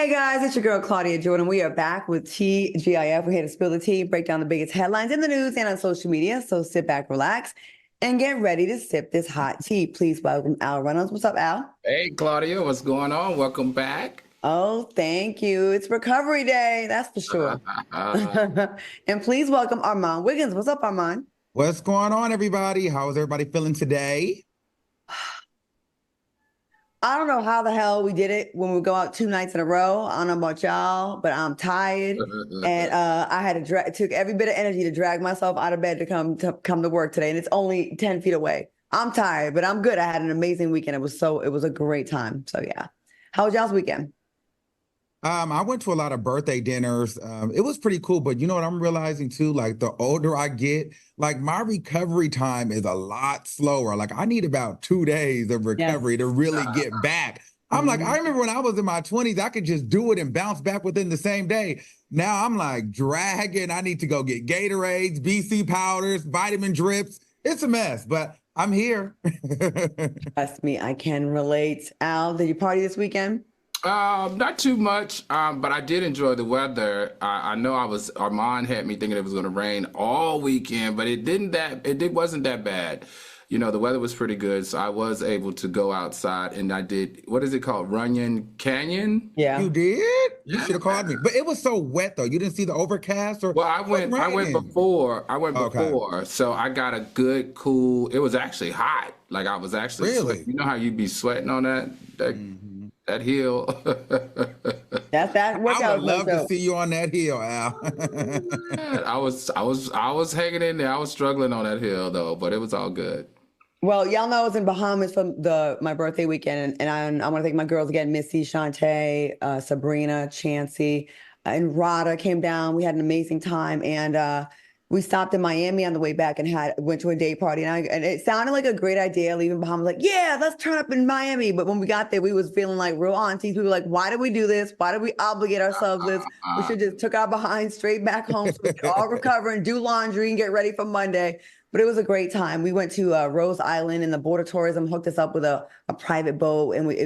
Hey guys, it's your girl Claudia Jordan. We are back with TGIF. We're here to spill the tea, break down the biggest headlines in the news and on social media. So sit back, relax, and get ready to sip this hot tea. Please welcome Al Reynolds. What's up, Al? Hey, Claudia, what's going on? Welcome back. Oh, thank you. It's recovery day, that's for sure. And please welcome Armand Wiggins. What's up, Armand? What's going on, everybody? How is everybody feeling today? I don't know how the hell we did it when we go out 2 nights in a row. I don't know about y'all, but I'm tired, and I had to drag. It took every bit of energy to drag myself out of bed to come to work today, and it's only 10 feet away. I'm tired, but I'm good. I had an amazing weekend. It was a great time. So yeah, how was y'all's weekend? I went to a lot of birthday dinners. It was pretty cool, but you know what I'm realizing too? Like the older I get, like my recovery time is a lot slower. Like I need about 2 days of recovery to really get back. I'm like, I remember when I was in my 20s, I could just do it and bounce back within the same day. Now I'm like dragging. I need to go get Gatorades, BC powders, vitamin drips. It's a mess, but I'm here. Trust me, I can relate. Al, did you party this weekend? Not too much, but I did enjoy the weather. I know Armand had me thinking it was going to rain all weekend, but wasn't that bad. You know, the weather was pretty good, so I was able to go outside and I did, what is it called? Runyon Canyon? Yeah. You did? You Yeah. should have called me. But it was so wet though. You didn't see the overcast or Well, I went before. Okay. So I got a good cool, it was actually hot. Like I was actually Really? sweating. You know how you'd be sweating on that hill? That's that I workout. would love to so. see you on that hill, Al. I was hanging in there. I was struggling on that hill though, but it was all good. Well, y'all know I was in Bahamas for my birthday weekend, and I want to thank my girls again, Missy, Shantae, Sabrina, Chancey, and Rada came down. We had an amazing time, and we stopped in Miami on the way back and went to a day party, and it sounded like a great idea leaving Bahamas. Like, yeah, let's turn up in Miami. But when we got there, we was feeling like real aunties. We were like, why did we do this? Why did we obligate ourselves this? We should just took our behind straight back home so we could all recover and do laundry and get ready for Monday. But it was a great time. We went to Rose Island, and the Border Tourism hooked us up with a private boat, and we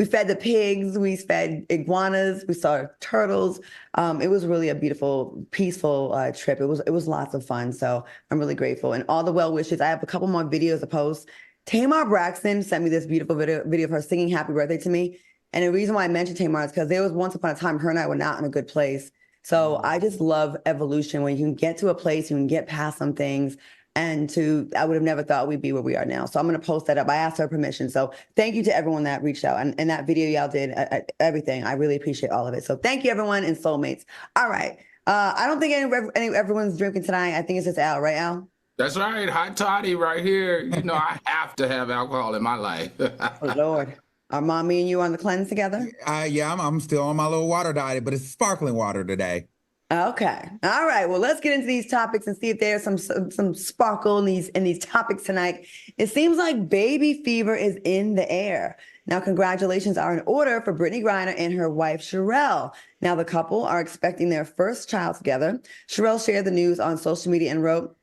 fed the pigs, we fed iguanas, we saw turtles. It was really a beautiful, peaceful trip. It was lots of fun. So I'm really grateful, and all the well wishes. I have a couple more videos to post. Tamar Braxton sent me this beautiful video of her singing "Happy Birthday" to me, and the reason why I mentioned Tamar is because there was once upon a time her and I were not in a good place. So I just love evolution when you can get to a place, you can get past some things, I would have never thought we'd be where we are now. So I'm going to post that up. I asked her permission. So thank you to everyone that reached out and that video y'all did, everything. I really appreciate all of it. So thank you, everyone, and soulmates. All right. I don't think everyone's drinking tonight. I think it's just Al, right, Al? That's right, hot toddy right here. You know, I have to have alcohol in my life. Oh, Lord. Are mommy and you on the cleanse together? Yeah, I'm still on my little water diet, but it's sparkling water today. Okay. All right. Well, let's get into these topics and see if there's some sparkle in these topics tonight. It seems like baby fever is in the air. Now, congratulations are in order for Brittney Griner and her wife, Sherelle. Now, the couple are expecting their first child together. Sherelle shared the news on social media and wrote,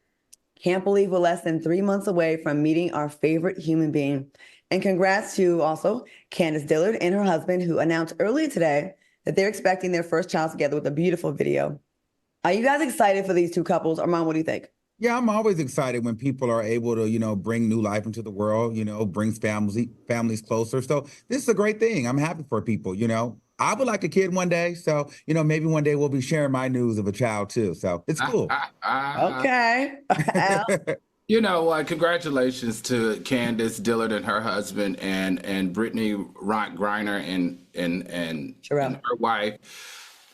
"Can't believe we're less than 3 months away from meeting our favorite human being." And congrats to also Candace Dillard and her husband, who announced earlier today that they're expecting their first child together with a beautiful video. Are you guys excited for these two couples? Armand, what do you think? Yeah, I'm always excited when people are able to, bring new life into the world, brings families closer. So this is a great thing. I'm happy for people. I would like a kid one day. So, maybe one day we'll be sharing my news of a child too. So it's cool. Okay. Al? You know what? Congratulations to Candace Dillard and her husband and Brittney Griner and her wife.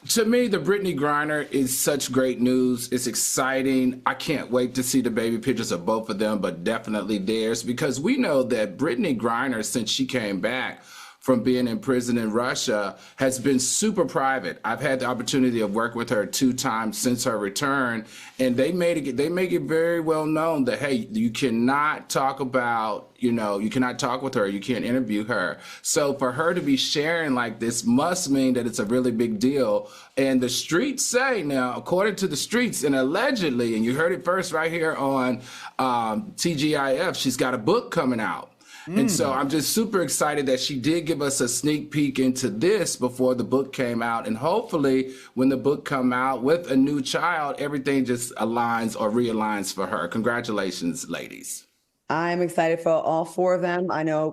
To me, the Brittney Griner is such great news. It's exciting. I can't wait to see the baby pictures of both of them, but definitely theirs, because we know that Brittney Griner, since she came back from being in prison in Russia, has been super private. I've had the opportunity of work with her 2 times since her return, and they make it very well known that, hey, you cannot talk about, you cannot talk with her, you can't interview her. So for her to be sharing like this must mean that it's a really big deal. And the streets say now, according to the streets and allegedly, and you heard it first right here on TGIF, she's got a book coming out. And so I'm just super excited that she did give us a sneak peek into this before the book came out. And hopefully when the book come out with a new child, everything just aligns or realigns for her. Congratulations, ladies. I'm excited for all four of them. I know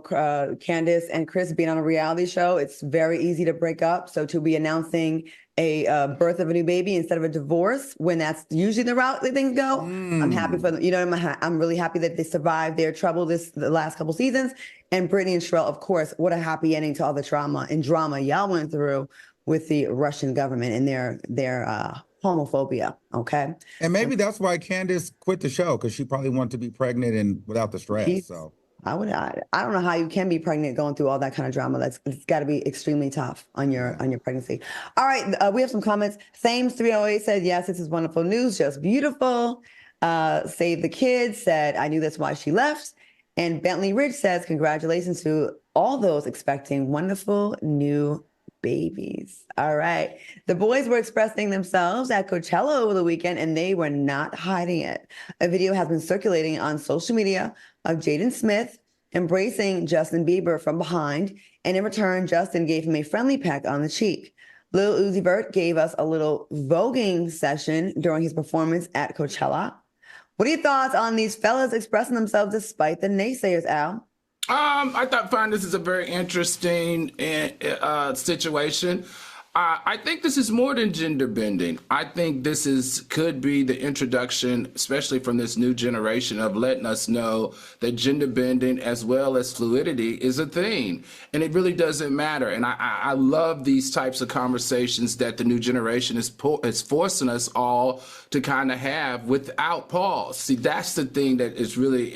Candace and Chris being on a reality show, it's very easy to break up. So to be announcing a birth of a new baby instead of a divorce, when that's usually the route that things go, I'm happy for them. You know, I'm really happy that they survived their trouble the last couple seasons. And Brittney and Sherelle, of course, what a happy ending to all the trauma and drama y'all went through with the Russian government and their homophobia. Okay. And maybe that's why Candace quit the show, because she probably wanted to be pregnant and without the stress. So I don't know how you can be pregnant going through all that kind of drama. It's got to be extremely tough on your pregnancy. All right, we have some comments. Thames 308 said, yes, this is wonderful news, just beautiful. Save the Kids said, I knew that's why she left. And Bentley Rich says, congratulations to all those expecting wonderful new babies. All right. The boys were expressing themselves at Coachella over the weekend, and they were not hiding it. A video has been circulating on social media of Jaden Smith embracing Justin Bieber from behind, and in return, Justin gave him a friendly peck on the cheek. Lil Uzi Vert gave us a little voguing session during his performance at Coachella. What are your thoughts on these fellas expressing themselves despite the naysayers, Al? Find this is a very interesting situation. I think this is more than gender bending. I think this could be the introduction, especially from this new generation, of letting us know that gender bending as well as fluidity is a thing, and it really doesn't matter. And I love these types of conversations that the new generation is forcing us all to kind of have without pause. See, that's the thing that is really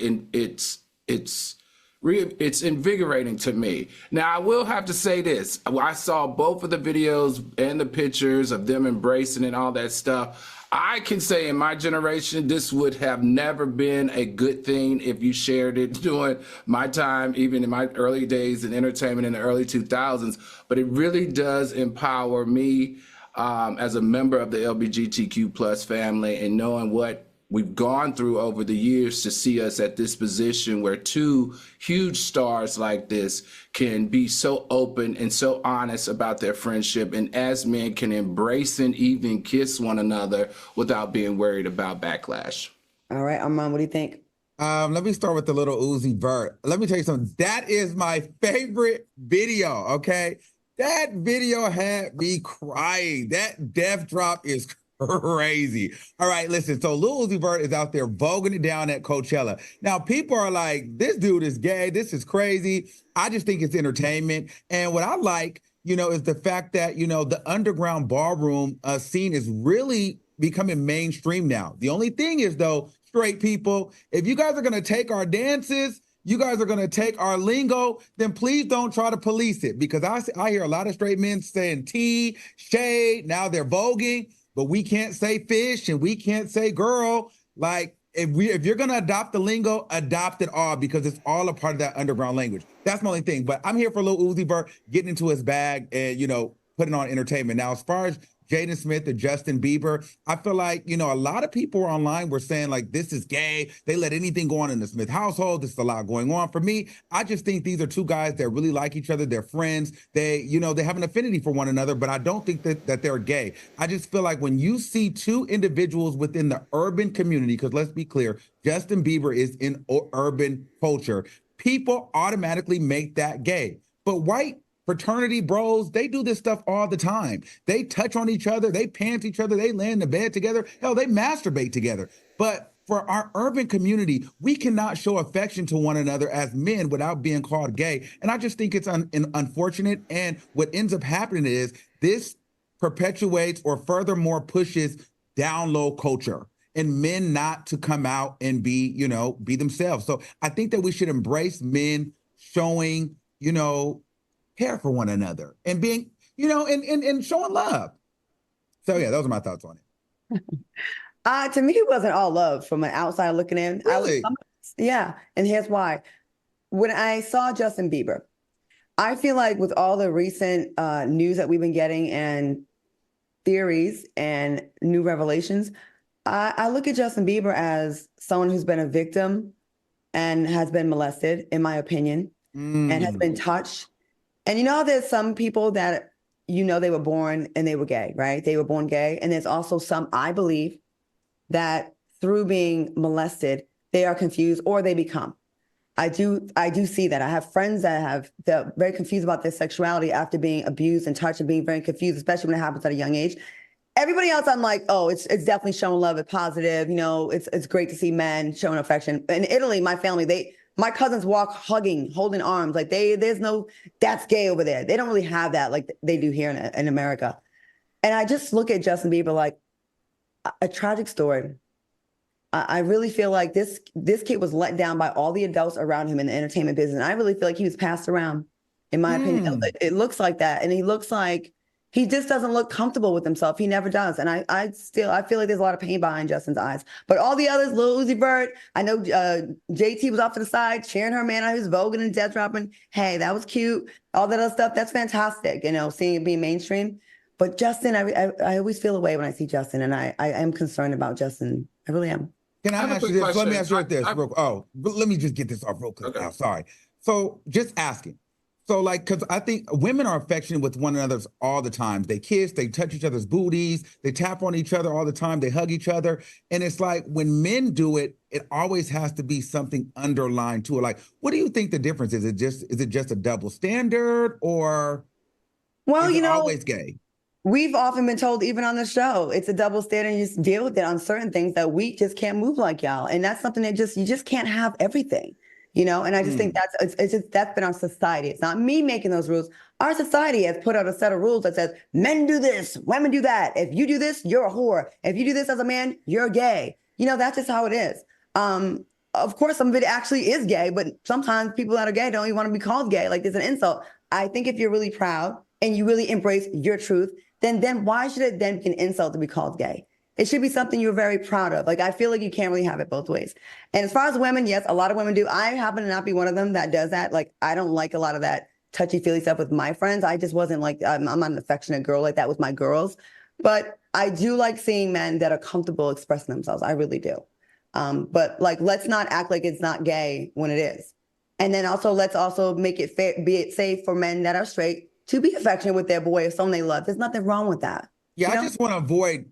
it's invigorating to me. Now, I will have to say this. I saw both of the videos and the pictures of them embracing and all that stuff. I can say in my generation, this would have never been a good thing if you shared it during my time, even in my early days in entertainment in the early 2000s. But it really does empower me as a member of the LGBTQ plus family, and knowing what we've gone through over the years to see us at this position where two huge stars like this can be so open and so honest about their friendship, and as men can embrace and even kiss one another without being worried about backlash. All right, Armand, what do you think? Let me start with the little Uzi Vert. Let me tell you something. That is my favorite video, okay? That video had me crying. That death drop is crazy. All right, listen. So Lil Uzi Vert is out there voguing it down at Coachella. Now, people are like, this dude is gay. This is crazy. I just think it's entertainment. And what I like, is the fact that, the underground ballroom scene is really becoming mainstream now. The only thing is, though, straight people, if you guys are going to take our dances, you guys are going to take our lingo, then please don't try to police it. Because I hear a lot of straight men saying tea, shade, now they're voguing. But we can't say fish and we can't say girl. Like, if you're gonna adopt the lingo, adopt it all, because it's all a part of that underground language. That's my only thing. But I'm here for Lil Uzi Vert getting into his bag and, putting on entertainment. Now, as far as Jaden Smith and Justin Bieber, I feel like, a lot of people online were saying, like, this is gay. They let anything go on in the Smith household. There's a lot going on. For me, I just think these are two guys that really like each other. They're friends. They, they have an affinity for one another, but I don't think that they're gay. I just feel like when you see two individuals within the urban community, because let's be clear, Justin Bieber is in urban culture, people automatically make that gay. But white fraternity bros, they do this stuff all the time. They touch on each other, they pant each other, they lay in the bed together. Hell, they masturbate together. But for our urban community, we cannot show affection to one another as men without being called gay. And I just think it's unfortunate. And what ends up happening is this perpetuates or furthermore pushes down low culture and men not to come out and be themselves. So I think that we should embrace men showing, care for one another and being, and showing love. So yeah, those are my thoughts on it. To me, it wasn't all love from an outside looking in. Really? Yeah. And here's why. When I saw Justin Bieber, I feel like with all the recent news that we've been getting and theories and new revelations, I look at Justin Bieber as someone who's been a victim and has been molested, in my opinion, and has been touched. And there's some people that, they were born and they were gay, right? They were born gay. And there's also some, I believe, that through being molested, they are confused or they become. I do see that. I have friends they're very confused about their sexuality after being abused and touched and being very confused, especially when it happens at a young age. Everybody else, I'm like, oh, it's definitely showing love. It's positive. It's great to see men showing affection. In Italy, my family, my cousins walk hugging, holding arms. Like there's no, that's gay over there. They don't really have that like they do here in America. And I just look at Justin Bieber like a tragic story. I really feel like this kid was let down by all the adults around him in the entertainment business. And I really feel like he was passed around, in my opinion. It looks like that. And he looks like he just doesn't look comfortable with himself. He never does. And I feel like there's a lot of pain behind Justin's eyes. But all the others, Lil Uzi Vert, I know JT was off to the side, cheering her man out, who's voguing and death dropping. Hey, that was cute. All that other stuff, that's fantastic, seeing it being mainstream. But Justin, I always feel away when I see Justin, and I am concerned about Justin. I really am. Can I ask you this? Let me ask you this. Let me just get this off real quick. Okay. Sorry. So just asking. So because I think women are affectionate with one another all the time. They kiss, they touch each other's booties, they tap on each other all the time, they hug each other. And it's like when men do it, it always has to be something underlined to it. Like, what do you think the difference is? Is it just a double standard, or is it always gay? We've often been told, even on the show, it's a double standard. You just deal with it on certain things that we just can't move like y'all. And that's something that you just can't have everything. And I just think that's been our society. It's not me making those rules. Our society has put out a set of rules that says men do this, women do that. If you do this, you're a whore. If you do this as a man, you're gay. That's just how it is. Of course, some of it actually is gay, but sometimes people that are gay don't even want to be called gay. Like, there's an insult. I think if you're really proud and you really embrace your truth, then why should it then be an insult to be called gay? It should be something you're very proud of. Like, I feel like you can't really have it both ways. And as far as women, yes, a lot of women do. I happen to not be one of them that does that. Like, I don't like a lot of that touchy-feely stuff with my friends. I just wasn't like, I'm not an affectionate girl like that with my girls. But I do like seeing men that are comfortable expressing themselves. I really do. But let's not act like it's not gay when it is. And then also, let's also make it fair, be it safe for men that are straight to be affectionate with their boy or someone they love. There's nothing wrong with that. Yeah, I just want to avoid,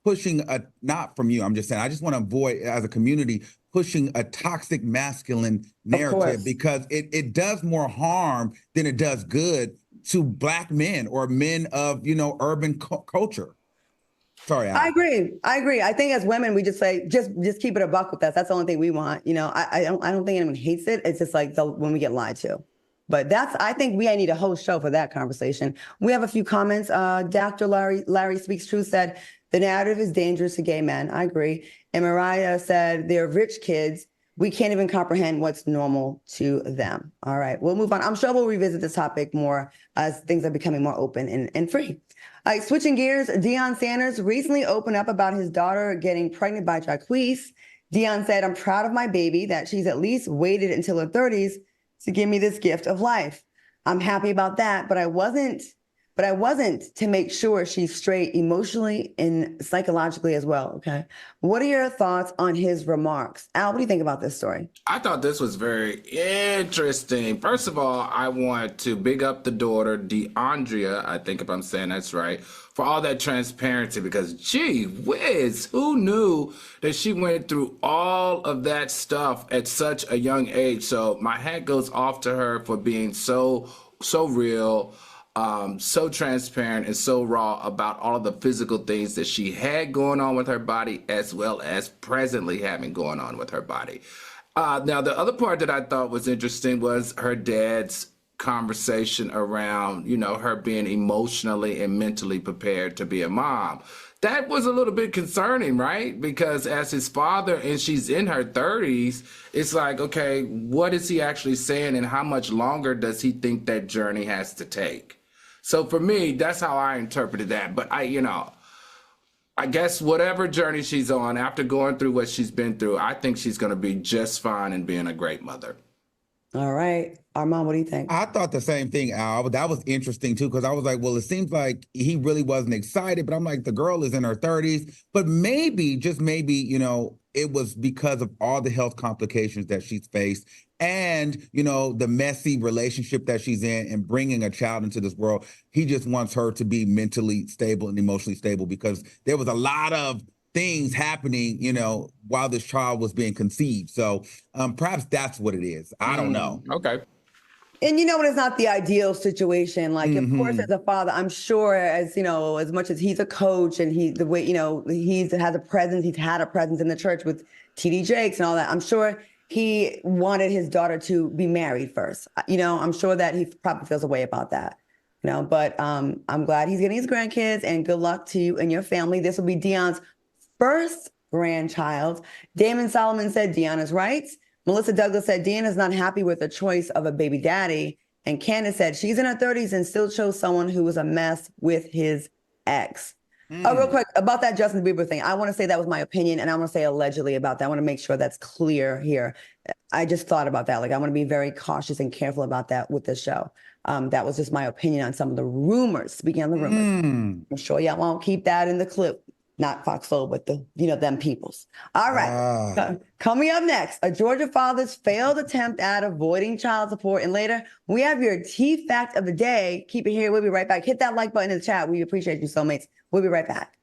pushing not from you. I'm just saying, I just want to avoid, as a community, pushing a toxic masculine narrative, because it does more harm than it does good to Black men or men of, urban culture. Sorry, I agree. I think as women, we just say, just keep it a buck with us. That's the only thing we want. I don't think anyone hates it. It's just like when we get lied to. But I think we need a whole show for that conversation. We have a few comments. Dr. Larry Speaks Truth said, the narrative is dangerous to gay men. I agree. And Mariah said, they're rich kids. We can't even comprehend what's normal to them. All right, we'll move on. I'm sure we'll revisit this topic more as things are becoming more open and free. All right, switching gears, Deion Sanders recently opened up about his daughter getting pregnant by Jacquees. Deion said, I'm proud of my baby that she's at least waited until her 30s to give me this gift of life. I'm happy about that, but I wasn't to make sure she's straight emotionally and psychologically as well. Okay. What are your thoughts on his remarks? Al, what do you think about this story? I thought this was very interesting. First of all, I want to big up the daughter, DeAndrea, I think if I'm saying that's right, for all that transparency, because gee whiz, who knew that she went through all of that stuff at such a young age? So my hat goes off to her for being so real, so transparent and so raw about all of the physical things that she had going on with her body, as well as presently having going on with her body. Now, the other part that I thought was interesting was her dad's conversation around, her being emotionally and mentally prepared to be a mom. That was a little bit concerning, right? Because as his father, and she's in her 30s, it's like, okay, what is he actually saying, and how much longer does he think that journey has to take? So for me, that's how I interpreted that. But I guess whatever journey she's on, after going through what she's been through, I think she's going to be just fine and being a great mother. All right. Armand, what do you think? I thought the same thing, Al. That was interesting too, because I was like, well, it seems like he really wasn't excited, but I'm like, the girl is in her 30s. But maybe, just maybe, it was because of all the health complications that she's faced and, the messy relationship that she's in and bringing a child into this world. He just wants her to be mentally stable and emotionally stable because there was a lot of things happening, while this child was being conceived. So perhaps that's what it is. I don't know. Okay. And it's not the ideal situation. Like, of course, as a father, I'm sure as much as he's a coach and the way, he's has a presence, he's had a presence in the church with TD Jakes and all that. I'm sure he wanted his daughter to be married first. I'm sure that he probably feels a way about that, but I'm glad he's getting his grandkids, and good luck to you and your family. This will be Dion's first grandchild. Damon Solomon said Dion is right. Melissa Douglas said Dion is not happy with the choice of a baby daddy. And Candace said she's in her 30s and still chose someone who was a mess with his ex. Real quick about that Justin Bieber thing. I want to say that was my opinion, and I want to say allegedly about that. I want to make sure that's clear here. I just thought about that. Like, I want to be very cautious and careful about that with this show. That was just my opinion on some of the rumors. Speaking on the rumors, I'm sure y'all won't keep that in the clip. Not Fox Soul, but them peoples. All right. Coming up next, a Georgia father's failed attempt at avoiding child support. And later, we have your T fact of the day. Keep it here. We'll be right back. Hit that like button in the chat. We appreciate you, soulmates. We'll be right back.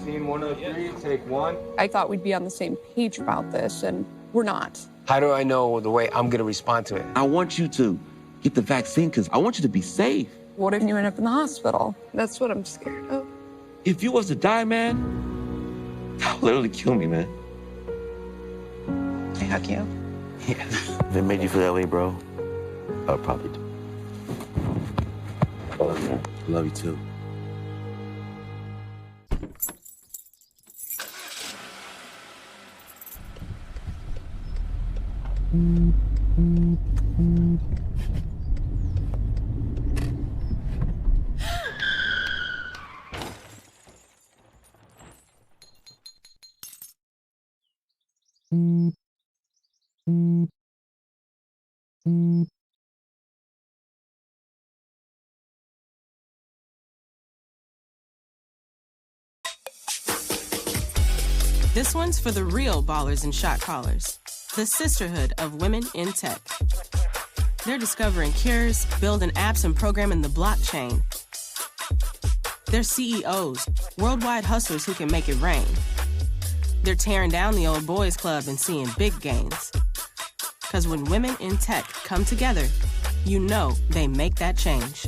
Scene 103, take one. I thought we'd be on the same page about this, and we're not. How do I know the way I'm going to respond to it? I want you to get the vaccine because I want you to be safe. What if you end up in the hospital? That's what I'm scared of. If you was to die, man, that would literally kill me, man. Can I hug you? Yeah. If it made you feel that way, bro, I would probably do. Oh, man. I love you too. This one's for the real ballers and shot callers, the sisterhood of women in tech. They're discovering cures, building apps, and programming the blockchain. They're CEOs, worldwide hustlers who can make it rain. They're tearing down the old boys club and seeing big gains. Because when women in tech come together, you know they make that change.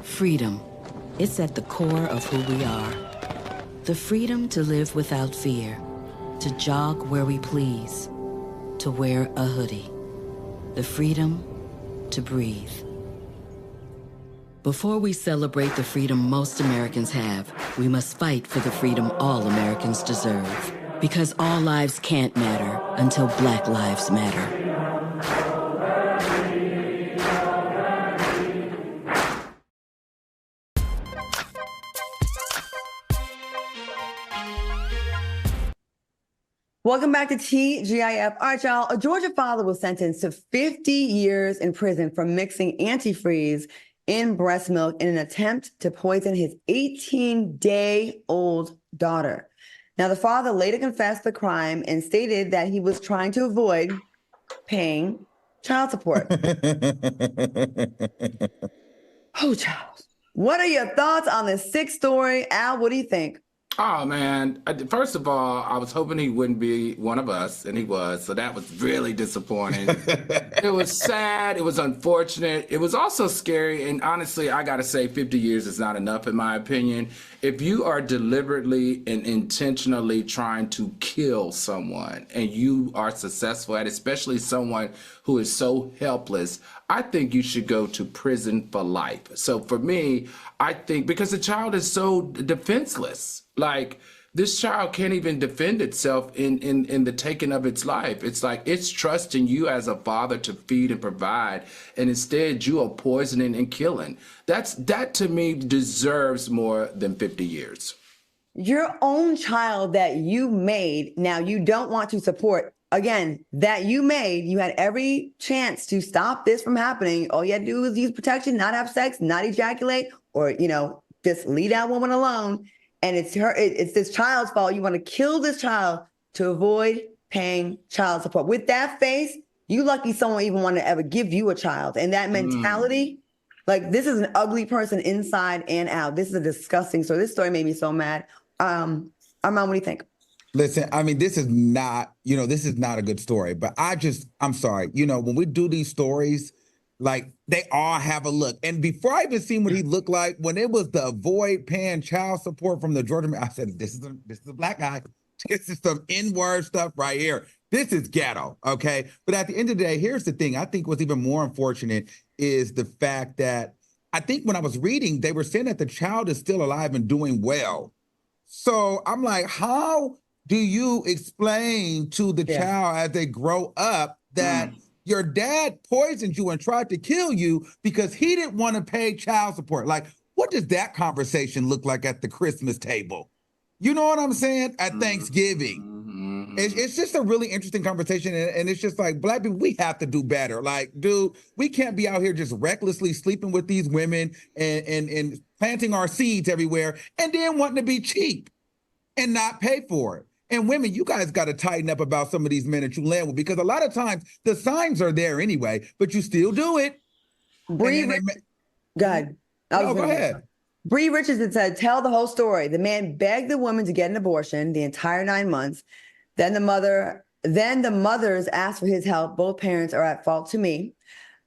Freedom. It's at the core of who we are. The freedom to live without fear, to jog where we please, to wear a hoodie. The freedom to breathe. Before we celebrate the freedom most Americans have, we must fight for the freedom all Americans deserve. Because all lives can't matter until Black lives matter. Welcome back to TGIF. All right, y'all. A Georgia father was sentenced to 50 years in prison for mixing antifreeze in breast milk in an attempt to poison his 18-day-old daughter. Now, the father later confessed the crime and stated that he was trying to avoid paying child support. Oh, child. What are your thoughts on this sick story? Al, what do you think? Oh, man. First of all, I was hoping he wouldn't be one of us, and he was. So that was really disappointing. It was sad. It was unfortunate. It was also scary. And honestly, I got to say 50 years is not enough, in my opinion. If you are deliberately and intentionally trying to kill someone and you are successful at it, especially someone who is so helpless, I think you should go to prison for life. So for me, I think because the child is so defenseless, like this child can't even defend itself in the taking of its life. It's like it's trusting you as a father to feed and provide, and instead you are poisoning and killing. That to me deserves more than 50 years. Your own child that you made, now you don't want to support, again, that you made, you had every chance to stop this from happening. All you had to do was use protection, not have sex, not ejaculate, or, just leave that woman alone. And it's this child's fault. You want to kill this child to avoid paying child support. With that face, you lucky someone even want to ever give you a child. And that mentality, like, this is an ugly person inside and out. This is a disgusting story. This story made me so mad. Armand, what do you think? Listen, I mean, this is not a good story, but I'm sorry. When we do these stories, like, they all have a look. And before I even seen what he looked like, when it was the avoid paying child support from the Georgia man, I said, this is a black guy. This is some N-word stuff right here. This is ghetto, okay? But at the end of the day, here's the thing. I think what's even more unfortunate is the fact that I think when I was reading, they were saying that the child is still alive and doing well. So I'm like, how do you explain to the child as they grow up that your dad poisoned you and tried to kill you because he didn't want to pay child support? Like, what does that conversation look like at the Christmas table? You know what I'm saying? At Thanksgiving. It's just a really interesting conversation. And it's just like, black people, we have to do better. Like, dude, we can't be out here just recklessly sleeping with these women and planting our seeds everywhere and then wanting to be cheap and not pay for it. And women, you guys got to tighten up about some of these men that you land with, because a lot of times the signs are there anyway, but you still do it. Go ahead. Bree Richardson said, tell the whole story. The man begged the woman to get an abortion the entire 9 months. Then the mothers asked for his help. Both parents are at fault to me.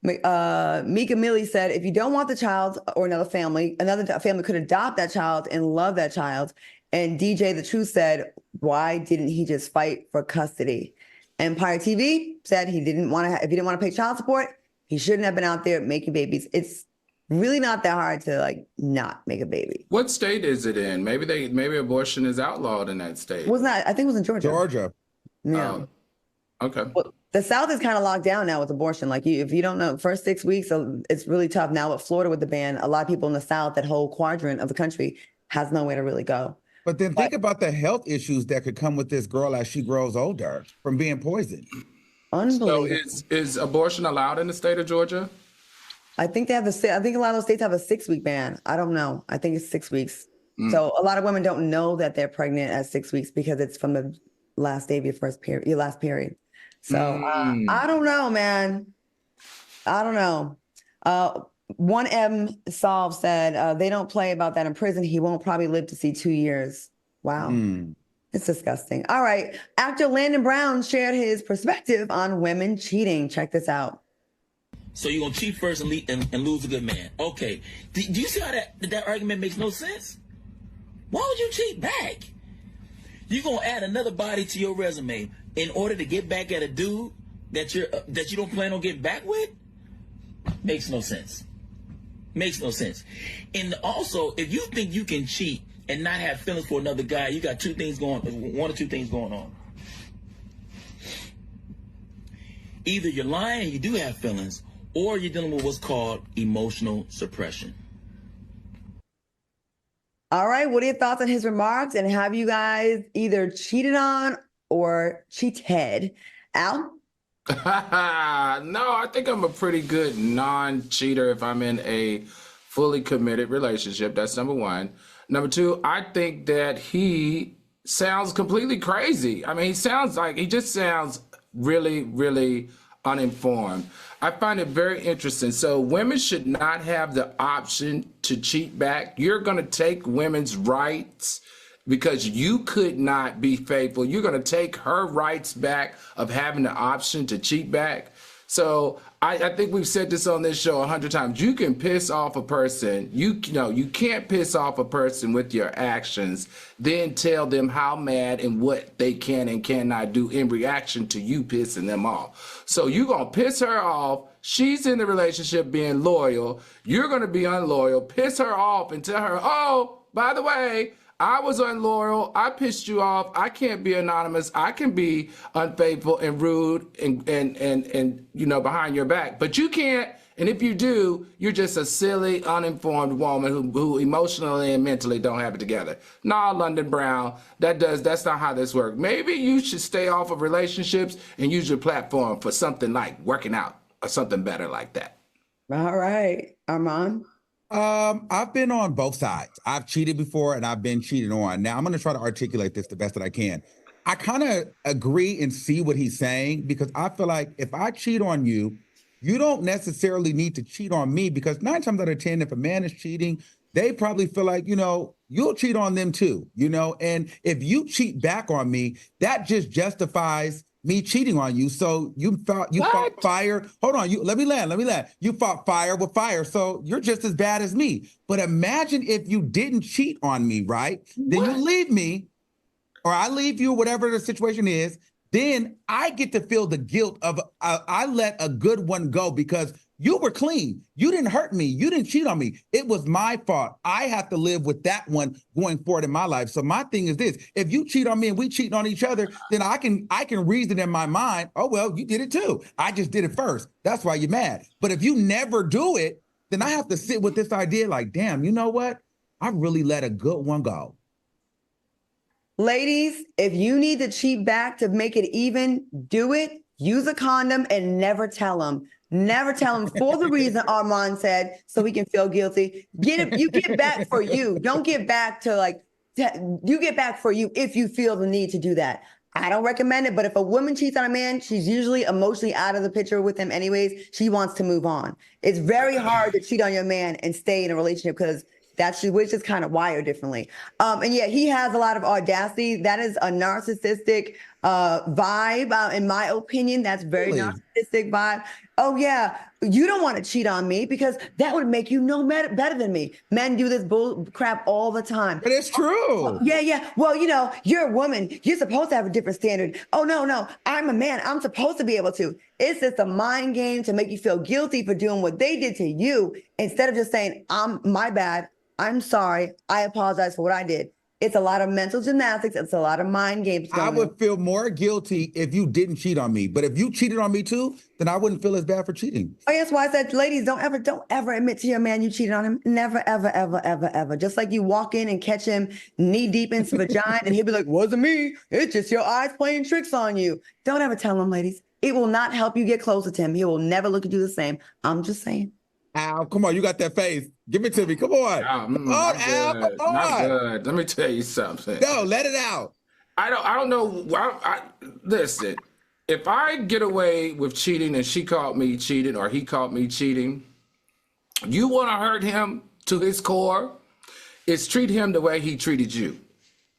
Mika Millie said, if you don't want the child or another family could adopt that child and love that child. And DJ The Truth said, why didn't he just fight for custody? Empire TV said if he didn't want to pay child support, he shouldn't have been out there making babies. It's really not that hard to not make a baby. What state is it in? Maybe abortion is outlawed in that state. I think it was in Georgia. Georgia. Yeah. Okay. Well, the South is kind of locked down now with abortion. Like, if you don't know, first 6 weeks, it's really tough. Now with Florida with the ban, a lot of people in the South, that whole quadrant of the country, has nowhere to really go. But then think about the health issues that could come with this girl as she grows older from being poisoned. Unbelievable. So is abortion allowed in the state of Georgia? I think a lot of those states have a 6-week ban. I don't know. I think it's 6 weeks. So a lot of women don't know that they're pregnant at 6 weeks because it's from the last day of your last period. So I don't know, man. I don't know. 1M Solve said they don't play about that in prison. He won't probably live to see 2 years. Wow. It's disgusting. All right. Actor Landon Brown shared his perspective on women cheating. Check this out. So you're going to cheat first and lose a good man. Okay. Do you see how that argument makes no sense? Why would you cheat back? You're going to add another body to your resume in order to get back at a dude that you don't plan on getting back with? Makes no sense. Makes no sense. And also, if you think you can cheat and not have feelings for another guy, you got one or two things going on. Either you're lying and you do have feelings, or you're dealing with what's called emotional suppression. All right. What are your thoughts on his remarks? And have you guys either cheated on or cheated? Al? No, I think I'm a pretty good non-cheater if I'm in a fully committed relationship. That's number one. Number two, I think that he sounds completely crazy. I mean, he just sounds really, really uninformed. I find it very interesting. So women should not have the option to cheat back. You're going to take women's rights because you could not be faithful. You're going to take her rights back of having the option to cheat back. So I think we've said this on this show 100 times. You can piss off a person. You can't piss off a person with your actions, then tell them how mad and what they can and cannot do in reaction to you pissing them off. So you're going to piss her off. She's in the relationship being loyal. You're going to be unloyal, piss her off and tell her, oh, by the way, I was unloyal. I pissed you off. I can't be anonymous. I can be unfaithful and rude and you know, behind your back. But you can't. And if you do, you're just a silly, uninformed woman who emotionally and mentally don't have it together. Nah, London Brown, that's not how this works. Maybe you should stay off of relationships and use your platform for something like working out or something better like that. All right, Armand. I've been on both sides. I've cheated before and I've been cheated on. Now I'm going to try to articulate this the best that I can. I kind of agree and see what he's saying, because I feel like if I cheat on you, you don't necessarily need to cheat on me, because 9 times out of 10, if a man is cheating, they probably feel like, you know, you'll cheat on them too, you know, and if you cheat back on me, that just justifies me cheating on you. So you fought fire. Hold on, let me land. You fought fire with fire, so you're just as bad as me. But imagine if you didn't cheat on me, right? Then you leave me, or I leave you, whatever the situation is. Then I get to feel the guilt of I let a good one go because you were clean. You didn't hurt me. You didn't cheat on me. It was my fault. I have to live with that one going forward in my life. So my thing is this: if you cheat on me and we cheat on each other, then I can reason in my mind, oh, well, you did it too. I just did it first. That's why you're mad. But if you never do it, then I have to sit with this idea like, damn, you know what? I really let a good one go. Ladies, if you need to cheat back to make it even, do it. Use a condom and never tell him. Never tell him for the reason Armand said, so he can feel guilty. You get back for you. Don't get back to you get back for you if you feel the need to do that. I don't recommend it, but if a woman cheats on a man, she's usually emotionally out of the picture with him anyways. She wants to move on. It's very hard to cheat on your man and stay in a relationship because we're just kind of wired differently. And yeah, he has a lot of audacity. That is a narcissistic vibe, in my opinion. That's very narcissistic vibe. Oh yeah, you don't want to cheat on me because that would make you no better than me. Men do this bull crap all the time. But it's true. Yeah. Well, you know, you're a woman. You're supposed to have a different standard. Oh, no. I'm a man. I'm supposed to be able to. It's just a mind game to make you feel guilty for doing what they did to you instead of just saying, my bad. I'm sorry. I apologize for what I did. It's a lot of mental gymnastics. It's a lot of mind games. I would feel more guilty if you didn't cheat on me. But if you cheated on me too, then I wouldn't feel as bad for cheating. Oh, that's why I said, ladies, don't ever admit to your man you cheated on him. Never, ever, ever, ever, ever. Just like you walk in and catch him knee deep in some vagina and he'll be like, wasn't me. It's just your eyes playing tricks on you. Don't ever tell him, ladies. It will not help you get closer to him. He will never look at you the same. I'm just saying. Al, come on, you got that face. Give it to me. Come on. Al, come on. Not good. Let me tell you something. No, let it out. I don't know. Listen, if I get away with cheating and she caught me cheating or he caught me cheating, you want to hurt him to his core, it's treat him the way he treated you.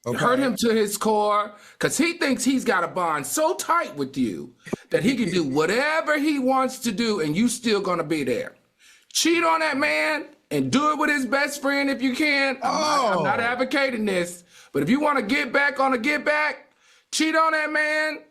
Okay. Hurt him to his core because he thinks he's got a bond so tight with you that he can do whatever he wants to do and you still going to be there. Cheat on that man and do it with his best friend if you can. I'm not advocating this, but if you want to get back on a get back, cheat on that man,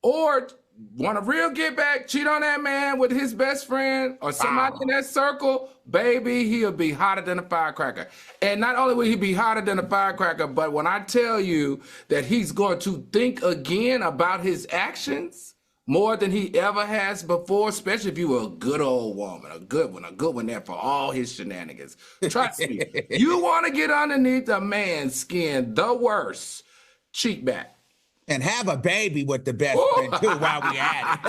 or want a real get back, cheat on that man with his best friend or somebody in that circle, baby, he'll be hotter than a firecracker. And not only will he be hotter than a firecracker, but when I tell you that he's going to think again about his actions, more than he ever has before, especially if you were a good old woman, a good one there for all his shenanigans. Trust me, you want to get underneath a man's skin, the worst, cheat back. And have a baby with the best friend too while we at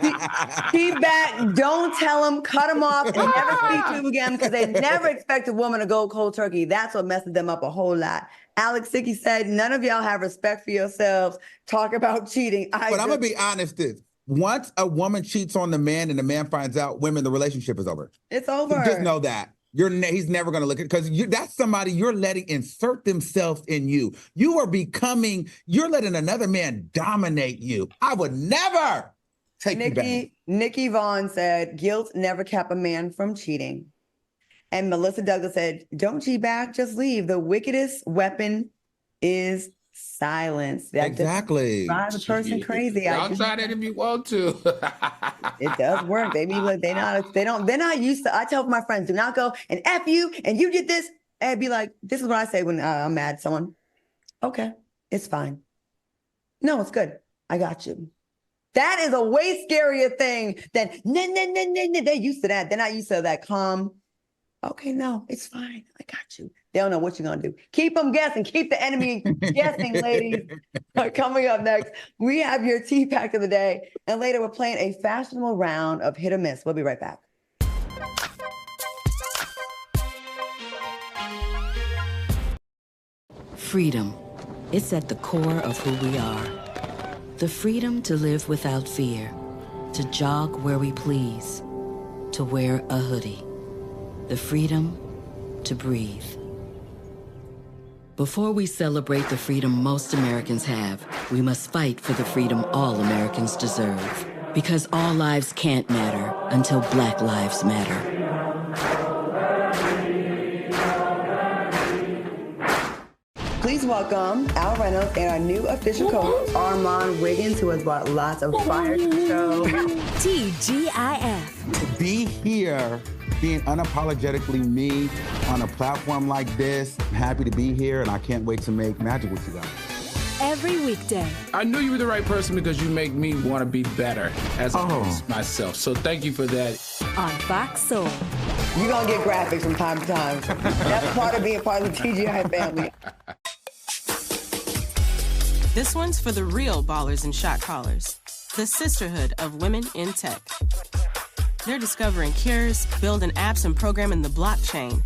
it. Cheat back, don't tell him, cut him off, and never speak to him again because they never expect a woman to go cold turkey. That's what messes them up a whole lot. Alex Sicky said, none of y'all have respect for yourselves. Talk about cheating. But I'm going to be honest. Once a woman cheats on the man and the man finds out, the relationship is over. It's over. Just know that. He's never going to look at it because that's somebody you're letting insert themselves in you. You're letting another man dominate you. I would never take you back. Nikki Vaughn said, guilt never kept a man from cheating. And Melissa Douglas said, don't cheat back, just leave. The wickedest weapon is silence. That exactly drives a person crazy. Y'all try that if you want to. It does work. They're not used to. I tell my friends, do not go and F you and you did this. And be like, this is what I say when I'm mad at someone. Okay, it's fine. No, it's good. I got you. That is a way scarier thing than, they're used to that. They're not used to that calm. Okay, no, it's fine. I got you. They don't know what you're going to do. Keep them guessing. Keep the enemy guessing, ladies. Coming up next, we have your tea fact of the day. And later, we're playing a fashionable round of hit or miss. We'll be right back. Freedom. It's at the core of who we are. The freedom to live without fear, to jog where we please, to wear a hoodie. The freedom to breathe. Before we celebrate the freedom most Americans have, we must fight for the freedom all Americans deserve. Because all lives can't matter until Black lives matter. Please welcome Al Reynolds and our new official coach, Armand Wiggins, who has brought lots of fire to the show. TGIF. To be here, being unapologetically me on a platform like this, I'm happy to be here, and I can't wait to make magic with you guys. Every weekday. I knew you were the right person because you make me want to be better as myself. So thank you for that. On Fox Soul. You're going to get graphics from time to time. That's part of being part of the TGI family. This one's for the real ballers and shot callers, the sisterhood of women in tech. They're discovering cures, building apps, and programming the blockchain.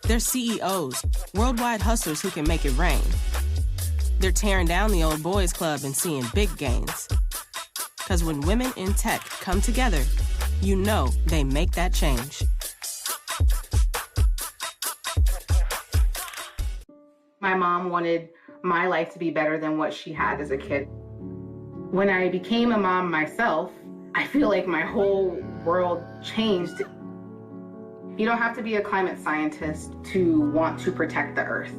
They're CEOs, worldwide hustlers who can make it rain. They're tearing down the old boys club and seeing big gains. Because when women in tech come together, you know they make that change. My mom wanted my life to be better than what she had as a kid. When I became a mom myself, I feel like my whole world changed. You don't have to be a climate scientist to want to protect the earth.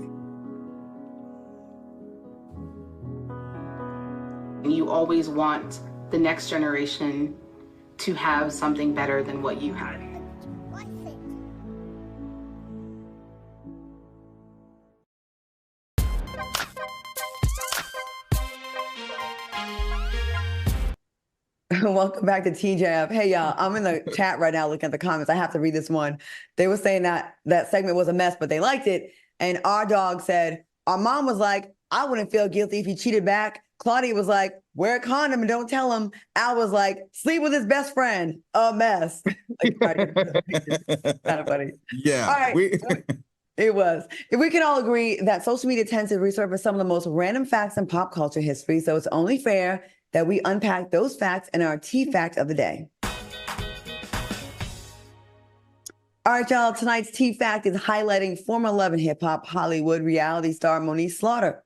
You always want the next generation to have something better than what you had. Welcome back to TJF. Hey, y'all, I'm in the chat right now looking at the comments. I have to read this one. They were saying that that segment was a mess, but they liked it. And our dog said, our mom was like, I wouldn't feel guilty if he cheated back. Claudia was like, wear a condom and don't tell him. Al was like, sleep with his best friend. A mess. Like, kind of funny. Yeah. All right. It was. If we can all agree that social media tends to resurface some of the most random facts in pop culture history, so it's only fair that we unpack those facts in our Tea Fact of the Day. All right, y'all, tonight's Tea Fact is highlighting former Love and Hip Hop Hollywood reality star Moniece Slaughter.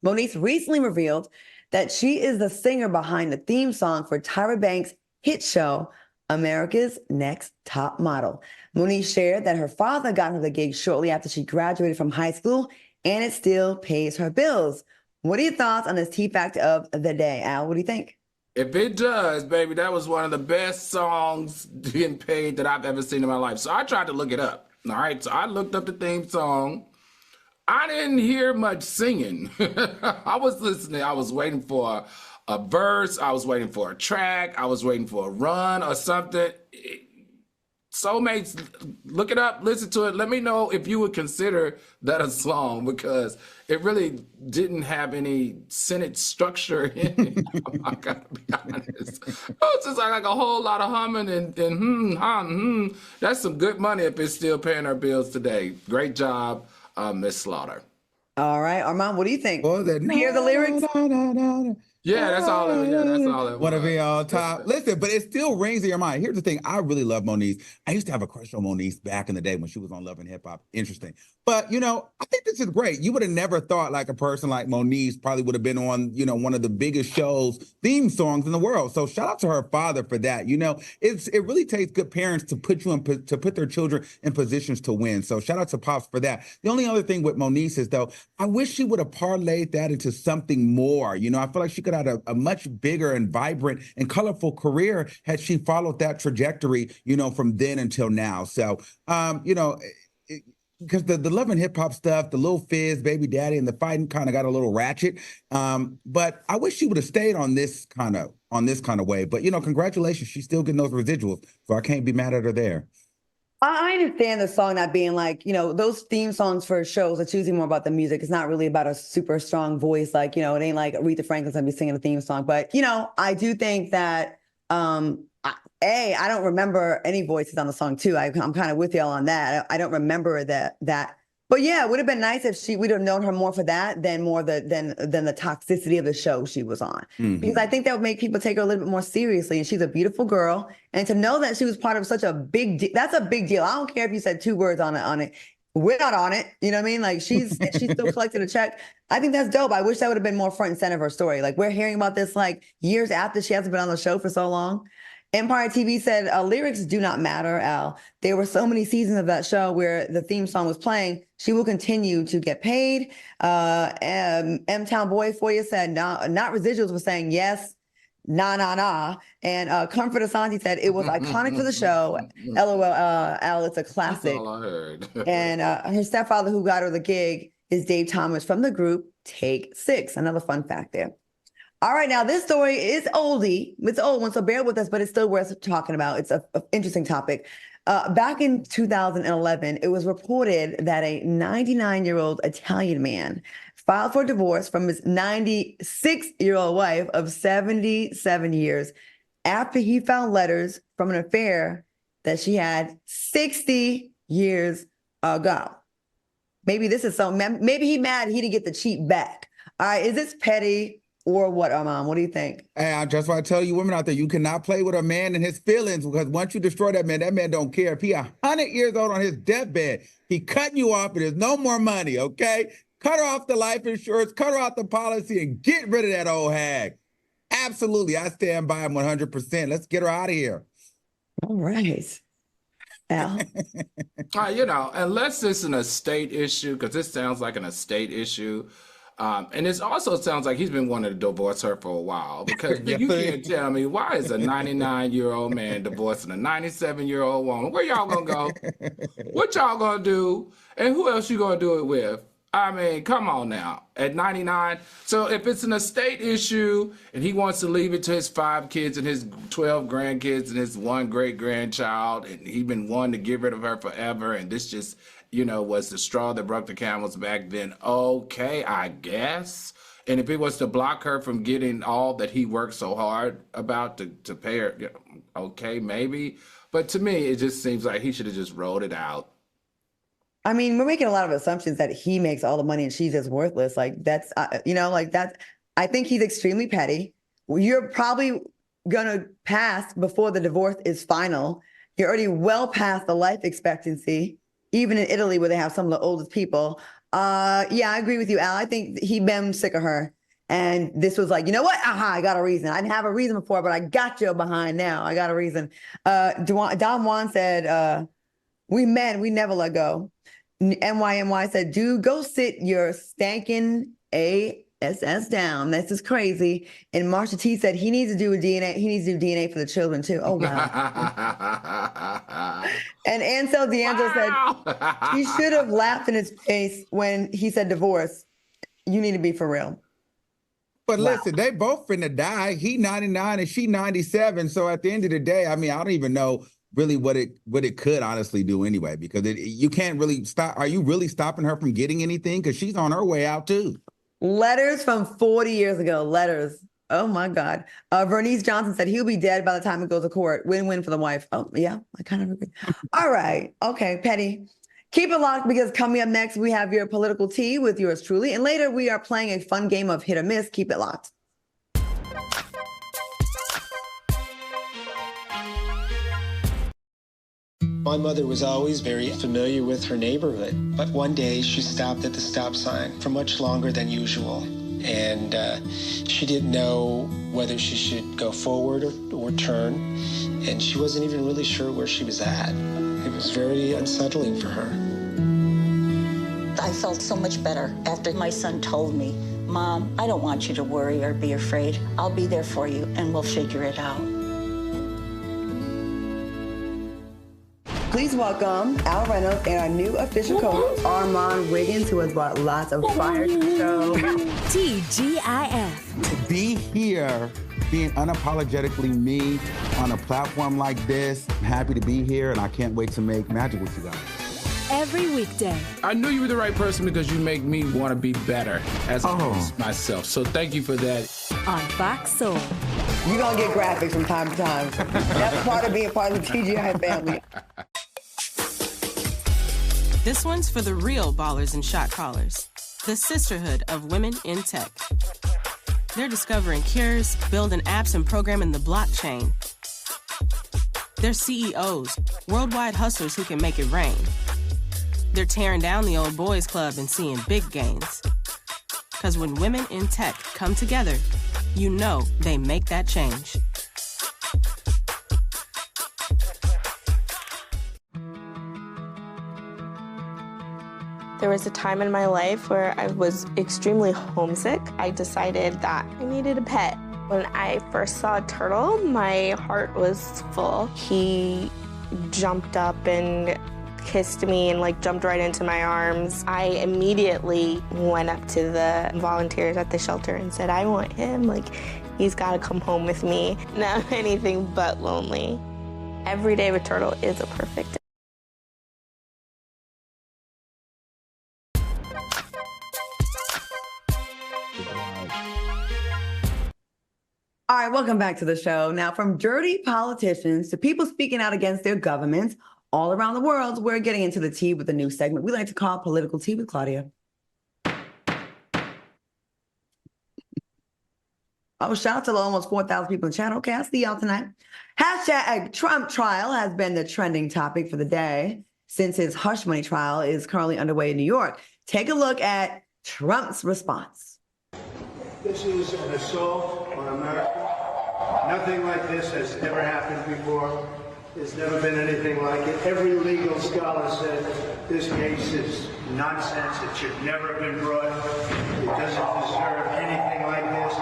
Moniece recently revealed that she is the singer behind the theme song for Tyra Banks' hit show, America's Next Top Model. Moniece shared that her father got her the gig shortly after she graduated from high school, and it still pays her bills. What are your thoughts on this Tea Fact of the Day? Al, what do you think? If it does, baby, that was one of the best songs getting paid that I've ever seen in my life. So I tried to look it up. All right, so I looked up the theme song. I didn't hear much singing. I was listening. I was waiting for a verse. I was waiting for a track. I was waiting for a run or something. Soulmates, look it up, listen to it. Let me know if you would consider that a song, because it really didn't have any sentence structure in it. I gotta be honest. It was just like a whole lot of humming and That's some good money if it's still paying our bills today. Great job, Miss Slaughter. All right, Armand, what do you think? What was that? Hear the lyrics? Yeah, that's all. That's all. It Want to was. be on top? Listen, but it still rings in your mind. Here's the thing: I really love Moniece. I used to have a crush on Moniece back in the day when she was on Love and Hip Hop. Interesting, but I think this is great. You would have never thought like a person like Moniece probably would have been on, one of the biggest shows, theme songs in the world. So shout out to her father for that. It really takes good parents to put their children in positions to win. So shout out to Pops for that. The only other thing with Moniece is though, I wish she would have parlayed that into something more. I feel like she could have had a much bigger and vibrant and colorful career had she followed that trajectory, from then until now. So, because the love and hip hop stuff, the Lil Fizz, Baby Daddy, and the fighting kind of got a little ratchet. But I wish she would have stayed on this kind of way. But congratulations, she's still getting those residuals, so I can't be mad at her there. I understand the song not being like, those theme songs for shows, it's usually more about the music. It's not really about a super strong voice. Like, it ain't like Aretha Franklin's gonna be singing a theme song. But, I do think that, I don't remember any voices on the song too. I'm kind of with y'all on that. I don't remember that. But yeah, it would have been nice if we'd have known her more for that than the toxicity of the show she was on. Mm-hmm. Because I think that would make people take her a little bit more seriously. And she's a beautiful girl. And to know that she was part of such a big deal, that's a big deal. I don't care if you said 2 words on it. We're not on it. You know what I mean? Like she's still collecting a check. I think that's dope. I wish that would have been more front and center of her story. Like we're hearing about this like years after she hasn't been on the show for so long. Empire TV said lyrics do not matter, Al. There were so many seasons of that show where the theme song was playing. She will continue to get paid. M-Town Boy Foya said, not residuals, was saying yes, nah. And Comfort Asante said it was iconic for the show. LOL, Al, it's a classic. That's all I heard. And her stepfather who got her the gig is Dave Thomas from the group Take 6. Another fun fact there. All right, now this story is oldie. It's an old one, so bear with us, but it's still worth talking about. It's an interesting topic. Back in 2011, it was reported that a 99-year-old Italian man filed for divorce from his 96-year-old wife of 77 years after he found letters from an affair that she had 60 years ago. Maybe this is maybe he mad he didn't get the cheat back. All right, is this petty? Or what, Armand? What do you think? Hey, that's why I tell you women out there, you cannot play with a man and his feelings, because once you destroy that man don't care. If he 100 years old on his deathbed, he cutting you off and there's no more money, okay? Cut her off the life insurance, cut her off the policy, and get rid of that old hag. Absolutely, I stand by him 100%. Let's get her out of here. All right. Al? Unless it's an estate issue, because this sounds like an estate issue. And it also sounds like he's been wanting to divorce her for a while, because you can't tell me, why is a 99-year-old man divorcing a 97-year-old woman? Where y'all gonna go? What y'all gonna do? And who else you gonna do it with? I mean, come on now, at 99. So if it's an estate issue and he wants to leave it to his 5 kids and his 12 grandkids and his 1 great-grandchild, and he's been wanting to get rid of her forever, and this just was the straw that broke the camel's back, then okay, I guess. And if it was to block her from getting all that he worked so hard about to pay her, okay, maybe. But to me, it just seems like he should have just rolled it out. I mean, we're making a lot of assumptions that he makes all the money and she's just worthless. Like that's, I think he's extremely petty. You're probably going to pass before the divorce is final. You're already well past the life expectancy. Even in Italy, where they have some of the oldest people. Yeah, I agree with you, Al. I think he been sick of her. And this was like, you know what? I got a reason. I didn't have a reason before, but I got you behind now. I got a reason. Don Juan said, we men, we never let go. NYNY said, dude, go sit your stankin' ASS down. This is crazy. And Marsha T said he needs to do DNA. He needs to do DNA for the children too. Oh wow. And Ansel D'Angelo said he should have laughed in his face when he said divorce. You need to be for real. But listen, they both finna die. He 99 and she 97. So at the end of the day, I mean, I don't even know really what it could honestly do anyway, because you can't really stop. Are you really stopping her from getting anything? Because she's on her way out too. Letters from 40 years ago. Letters. Oh, my God. Vernice Johnson said he'll be dead by the time it goes to court. Win-win for the wife. Oh, yeah, I kind of agree. All right. Okay, Petty. Keep it locked, because coming up next, we have your political tea with yours truly. And later, we are playing a fun game of hit or miss. Keep it locked. My mother was always very familiar with her neighborhood, but one day she stopped at the stop sign for much longer than usual, and she didn't know whether she should go forward or turn, and she wasn't even really sure where she was at. It was very unsettling for her. I felt so much better after my son told me, Mom, I don't want you to worry or be afraid. I'll be there for you, and we'll figure it out. Please welcome Al Reynolds and our new official coach, Armand Wiggins, who has brought lots of fire to the show. TGIF. To be here, being unapologetically me on a platform like this, I'm happy to be here, and I can't wait to make magic with you guys. Every weekday. I knew you were the right person because you make me want to be better as myself. So thank you for that. On Fox Soul. You're going to get graphics from time to time. That's part of being part of the TGI family. This one's for the real ballers and shot callers, the sisterhood of women in tech. They're discovering cures, building apps, and programming the blockchain. They're CEOs, worldwide hustlers who can make it rain. They're tearing down the old boys club and seeing big gains. Because when women in tech come together, you know they make that change. There was a time in my life where I was extremely homesick. I decided that I needed a pet. When I first saw a turtle, my heart was full. He jumped up and kissed me and jumped right into my arms. I immediately went up to the volunteers at the shelter and said, I want him. He's got to come home with me. Now I'm anything but lonely. Every day with turtle is a perfect day. All right, welcome back to the show. Now, from dirty politicians to people speaking out against their governments all around the world, we're getting into the tea with a new segment we like to call Political Tea with Claudia. Oh, shout out to the almost 4,000 people in the chat. Okay, I'll see y'all tonight. Hashtag Trump trial has been the trending topic for the day since his hush money trial is currently underway in New York. Take a look at Trump's response. This is an assault on America. Nothing like this has ever happened before. There's never been anything like it. Every legal scholar said this case is nonsense. It should never have been brought. It doesn't deserve anything like this.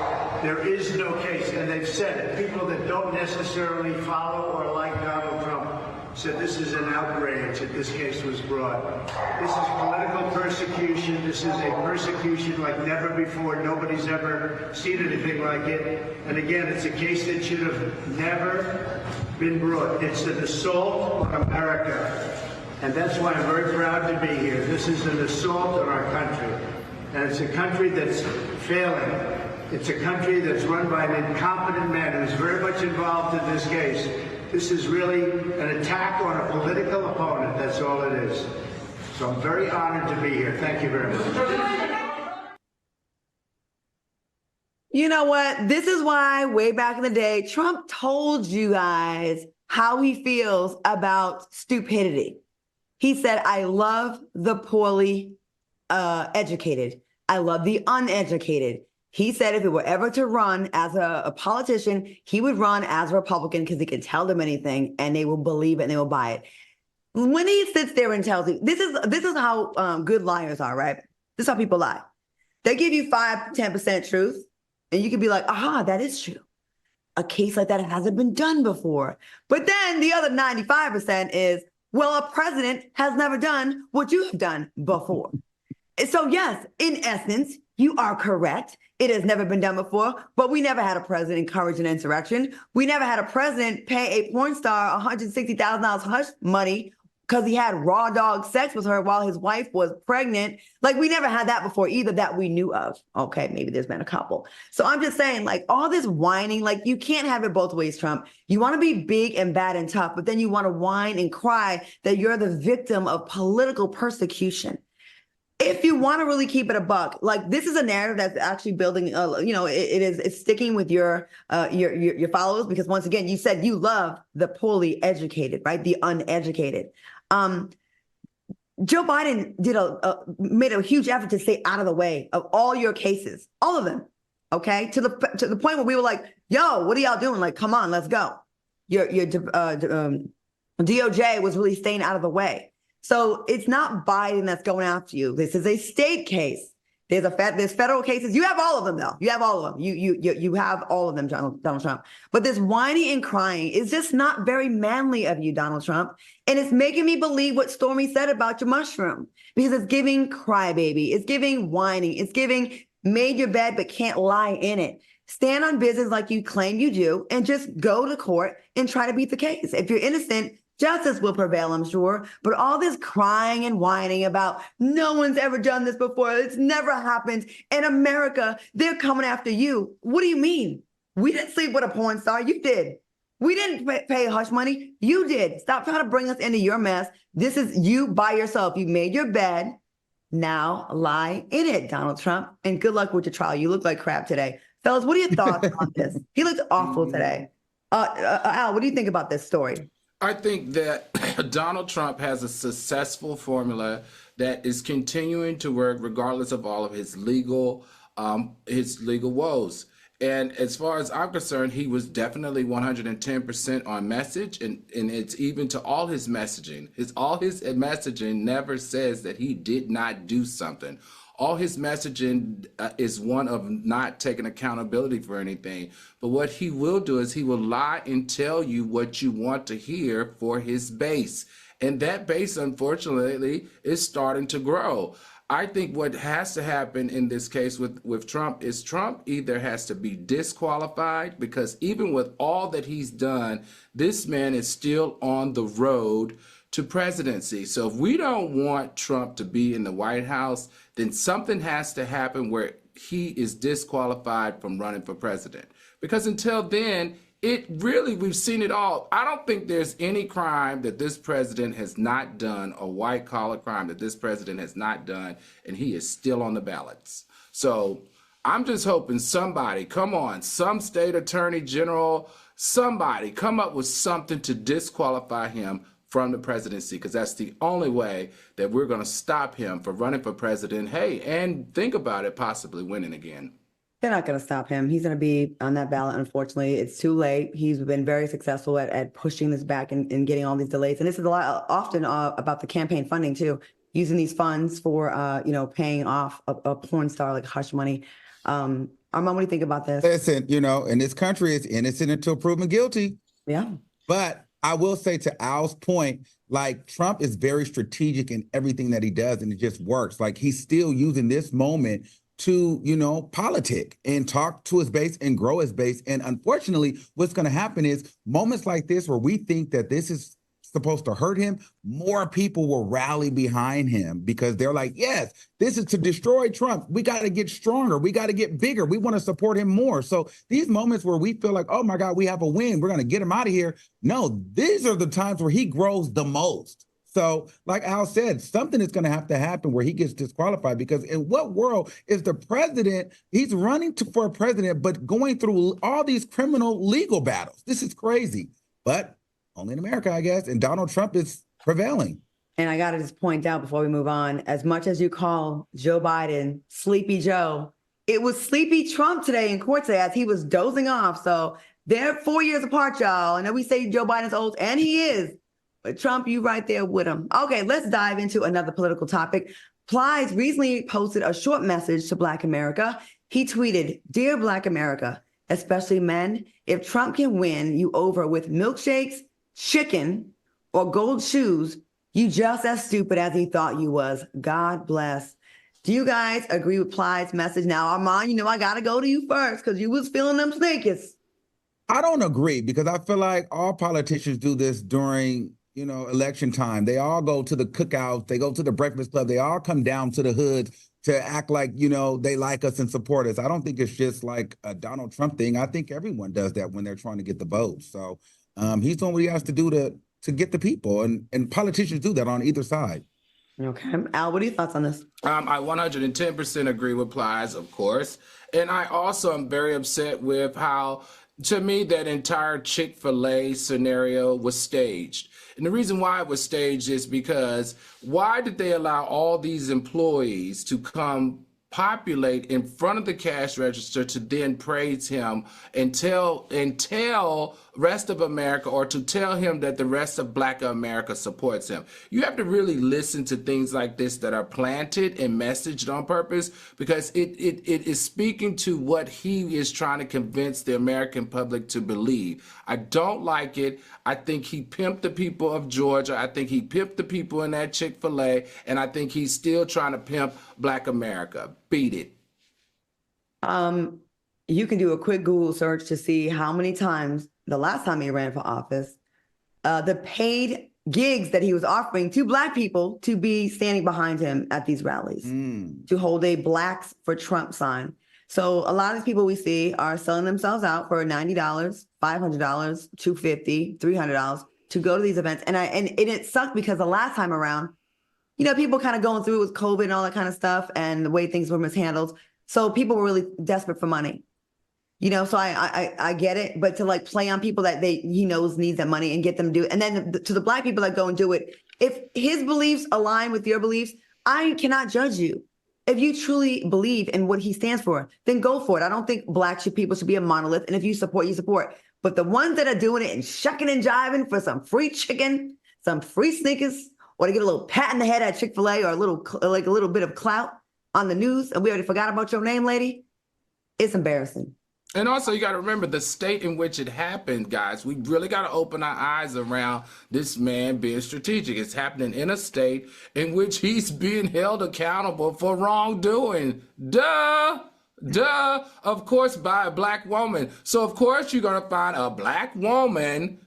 There is no case, and they've said it. People that don't necessarily follow or like Donald Trump said this is an outrage that this case was brought. This is political persecution. This is a persecution like never before. Nobody's ever seen anything like it. And again, it's a case that should have never been brought. It's an assault on America. And that's why I'm very proud to be here. This is an assault on our country. And it's a country that's failing. It's a country that's run by an incompetent man who's very much involved in this case. This is really an attack on a political opponent. That's all it is. So I'm very honored to be here. Thank you very much. You know what? This is why way back in the day, Trump told you guys how he feels about stupidity. He said, I love the poorly educated. I love the uneducated. He said if he were ever to run as a politician, he would run as a Republican because he can tell them anything and they will believe it and they will buy it. When he sits there and tells you, this is how good liars are, right? This is how people lie. They give you 5-10% truth and you can be like, aha, that is true. A case like that hasn't been done before. But then the other 95% is, well, a president has never done what you have done before. So yes, in essence, you are correct. It has never been done before, but we never had a president encourage an insurrection. We never had a president pay a porn star $160,000 hush money because he had raw dog sex with her while his wife was pregnant. We never had that before either that we knew of. Okay, maybe there's been a couple. So I'm just saying, all this whining, you can't have it both ways, Trump. You want to be big and bad and tough, but then you want to whine and cry that you're the victim of political persecution. If you want to really keep it a buck, this is a narrative that's actually building, it's sticking with your followers because once again, you said you love the poorly educated, right? The uneducated. Joe Biden made a huge effort to stay out of the way of all your cases, all of them. Okay. To the point where we were like, yo, what are y'all doing? Come on, let's go. Your DOJ was really staying out of the way. So it's not Biden that's going after you. This is a state case. There's federal cases. You have all of them though. You have all of them. You have all of them, Donald Trump. But this whining and crying is just not very manly of you, Donald Trump. And it's making me believe what Stormy said about your mushroom, because it's giving crybaby. It's giving whining. It's giving made your bed but can't lie in it. Stand on business like you claim you do and just go to court and try to beat the case. If you're innocent, justice will prevail, I'm sure. But all this crying and whining about no one's ever done this before, it's never happened. In America, they're coming after you. What do you mean? We didn't sleep with a porn star. You did. We didn't pay hush money. You did. Stop trying to bring us into your mess. This is you by yourself. You made your bed. Now lie in it, Donald Trump. And good luck with your trial. You look like crap today. Fellas, what are your thoughts on this? He looked awful today. Al, what do you think about this story? I think that Donald Trump has a successful formula that is continuing to work regardless of all of his legal woes. And as far as I'm concerned, he was definitely 110% on message, and it's even to all his messaging. All his messaging never says that he did not do something. All his messaging is one of not taking accountability for anything. But what he will do is he will lie and tell you what you want to hear for his base. And that base, unfortunately, is starting to grow. I think what has to happen in this case with Trump is Trump either has to be disqualified, because even with all that he's done, this man is still on the road to presidency. So if we don't want Trump to be in the White House, then something has to happen where he is disqualified from running for president. Because until then, we've seen it all. I don't think there's any crime that this president has not done, a white collar crime that this president has not done, and he is still on the ballots. So I'm just hoping somebody, come on, some state attorney general, somebody come up with something to disqualify him from the presidency, because that's the only way that we're going to stop him from running for president. Hey, and think about it, possibly winning again. They're not going to stop him. He's going to be on that ballot, unfortunately. It's too late. He's been very successful at pushing this back and getting all these delays. And this is a lot often about the campaign funding, too, using these funds for, paying off a porn star like hush money. Armand, what do you think about this? Listen, in this country, it's innocent until proven guilty. Yeah. But I will say, to Al's point, like, Trump is very strategic in everything that he does, and it just works. Like, he's still using this moment to, politic and talk to his base and grow his base. And unfortunately, what's going to happen is moments like this where we think that this is supposed to hurt him, more people will rally behind him, because they're like, yes, this is to destroy Trump. We got to get stronger. We got to get bigger. We want to support him more. So these moments where we feel like, oh my God, we have a win, we're going to get him out of here. No, these are the times where he grows the most. So like Al said, something is going to have to happen where he gets disqualified, because in what world is the president, he's running for a president, but going through all these criminal legal battles? This is crazy. But only in America, I guess. And Donald Trump is prevailing. And I got to just point out before we move on, as much as you call Joe Biden Sleepy Joe, it was Sleepy Trump today in court today as he was dozing off. So they're 4 years apart, y'all. I know we say Joe Biden's old, and he is. But Trump, you right there with him. Okay, let's dive into another political topic. Plies recently posted a short message to Black America. He tweeted, "Dear Black America, especially men, if Trump can win you over with milkshakes, chicken, or gold shoes, you just as stupid as he thought you was. God bless." Do you guys agree with Plies' message? Now, Armand, I got to go to you first because you was feeling them sneakers. I don't agree, because I feel like all politicians do this during election time. They all go to the cookouts, they go to the breakfast club, they all come down to the hoods to act like, they like us and support us. I don't think it's just like a Donald Trump thing. I think everyone does that when they're trying to get the vote. So he's doing what he has to do to get the people, and politicians do that on either side. Okay. Al, what are your thoughts on this? I 110% agree with Plies, of course. And I also am very upset with how, to me, that entire Chick-fil-A scenario was staged. And the reason why it was staged is because why did they allow all these employees to come populate in front of the cash register to then praise him and tell rest of America, or to tell him that the rest of Black America supports him. You have to really listen to things like this that are planted and messaged on purpose, because it is speaking to what he is trying to convince the American public to believe. I don't like it. I think he pimped the people of Georgia. I think he pimped the people in that Chick-fil-A, and I think he's still trying to pimp Black America. Beat it. You can do a quick Google search to see how many times the last time he ran for office, the paid gigs that he was offering to Black people to be standing behind him at these rallies, to hold a Blacks for Trump sign. So a lot of these people we see are selling themselves out for $90, $500, $250, $300 to go to these events. And it sucked because the last time around, you know, people kind of going through with COVID and all that kind of stuff and the way things were mishandled. So people were really desperate for money. You know, so I get it, but to like play on people that he knows needs that money and get them to do it. And then to the Black people that go and do it, if his beliefs align with your beliefs, I cannot judge you. If you truly believe in what he stands for, then go for it. I don't think Black people should be a monolith. And if you support, you support. But the ones that are doing it and shucking and jiving for some free chicken, some free sneakers, or to get a little pat in the head at Chick-fil-A, or a little bit of clout on the news, and we already forgot about your name, lady, it's embarrassing. And also, you got to remember the state in which it happened, guys. We really got to open our eyes around this man being strategic. It's happening in a state in which he's being held accountable for wrongdoing. Duh. Of course, by a Black woman. So, of course, you're going to find a Black woman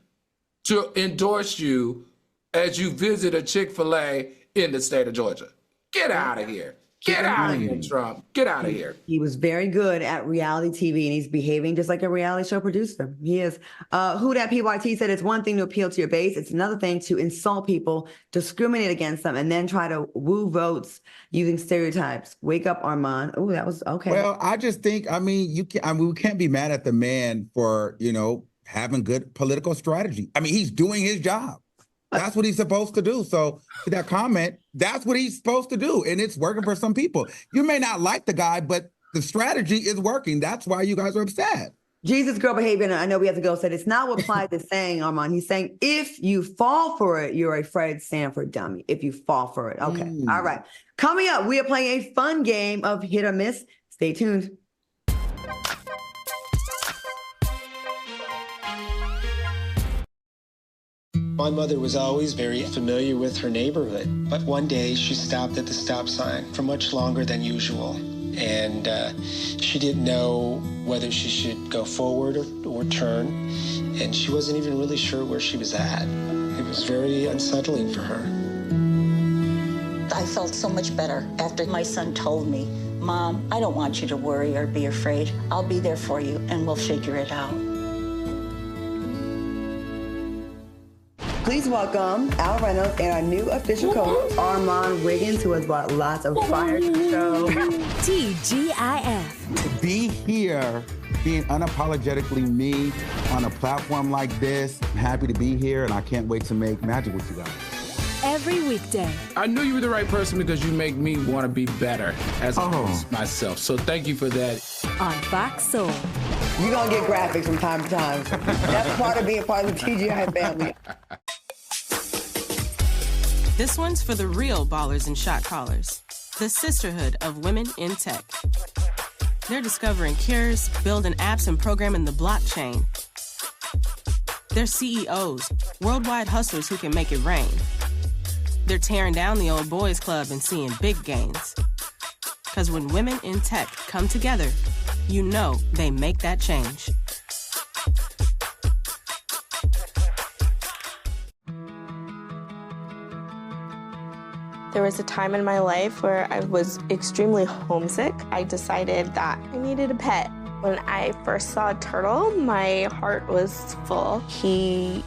to endorse you as you visit a Chick-fil-A in the state of Georgia. Get out of here. Get out of here, Trump. Get out of here. He was very good at reality TV, and he's behaving just like a reality show producer. He is. Who that PYT said it's one thing to appeal to your base. It's another thing to insult people, discriminate against them, and then try to woo votes using stereotypes. Wake up, Armand. Oh, that was okay. Well, I just think, we can't be mad at the man for, having good political strategy. I mean, he's doing his job. That's what he's supposed to do. So to that comment, that's what he's supposed to do. And it's working for some people. You may not like the guy, but the strategy is working. That's why you guys are upset. Jesus girl behavior, and I know we have to go, said it's not what Clyde is saying, Armand. He's saying if you fall for it, you're a Fred Sanford dummy. If you fall for it. Okay. All right. Coming up, we are playing a fun game of hit or miss. Stay tuned. My mother was always very familiar with her neighborhood, but one day she stopped at the stop sign for much longer than usual, and she didn't know whether she should go forward or turn, and she wasn't even really sure where she was at. It was very unsettling for her. I felt so much better after my son told me, Mom, I don't want you to worry or be afraid. I'll be there for you, and we'll figure it out. Please welcome Al Reynolds and our new official co-host, Armand Wiggins, who has brought lots of fire to the show. TGIF. To be here, being unapologetically me on a platform like this, I'm happy to be here, and I can't wait to make magic with you guys. Every weekday. I knew you were the right person because you make me want to be better as myself. So thank you for that. On Fox Soul. You're going to get graphics from time to time. That's part of being part of the TGI family. This one's for the real ballers and shot callers, the sisterhood of women in tech. They're discovering cures, building apps, and programming the blockchain. They're CEOs, worldwide hustlers who can make it rain. They're tearing down the old boys club and seeing big gains. Because when women in tech come together, you know they make that change. There was a time in my life where I was extremely homesick. I decided that I needed a pet. When I first saw a turtle, my heart was full. He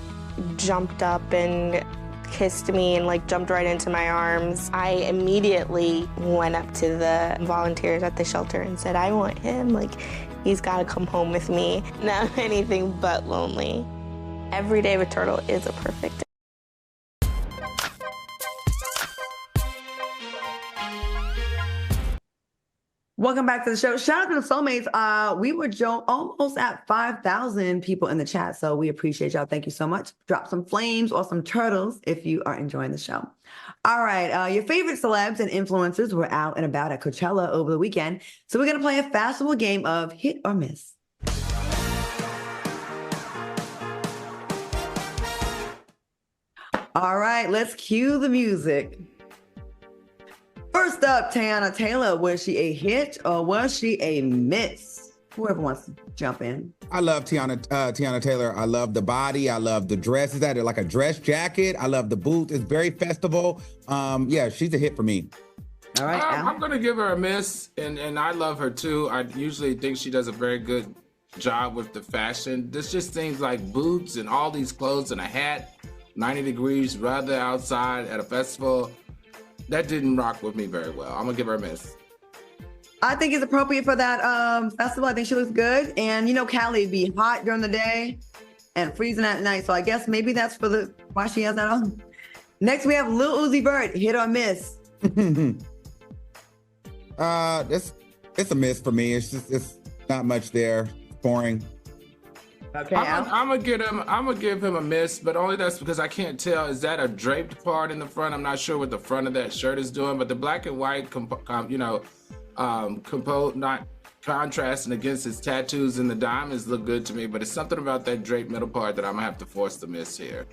jumped up and kissed me and jumped right into my arms. I immediately went up to the volunteers at the shelter and said, I want him. He's got to come home with me. Now I'm anything but lonely. Every day with turtle is a perfect day. Welcome back to the show. Shout out to the Soulmates. We were almost at 5,000 people in the chat, so we appreciate y'all. Thank you so much. Drop some flames or some turtles if you are enjoying the show. All right, your favorite celebs and influencers were out and about at Coachella over the weekend, so we're going to play a fashionable game of hit or miss. All right, let's cue the music. First up, Teyana Taylor. Was she a hit or was she a miss? Whoever wants to jump in. I love Teyana Taylor. I love the body. I love the dress. Is that like a dress jacket? I love the boots. It's very festival. Yeah, she's a hit for me. All right. I'm going to give her a miss, and I love her too. I usually think she does a very good job with the fashion. This just seems like boots and all these clothes and a hat, 90 degrees weather outside at a festival. That didn't rock with me very well. I'm gonna give her a miss. I think it's appropriate for that festival. I think she looks good. And you know, Cali be hot during the day and freezing at night. So I guess maybe that's for why she has that on. Next, we have Lil Uzi Vert, hit or miss. It's a miss for me. It's not much there. It's boring. Okay, I'm gonna give him a miss, but only that's because I can't tell. Is that a draped part in the front? I'm not sure what the front of that shirt is doing, but the black and white, not contrasting against his tattoos and the diamonds look good to me. But it's something about that draped middle part that I'm gonna have to force the miss here.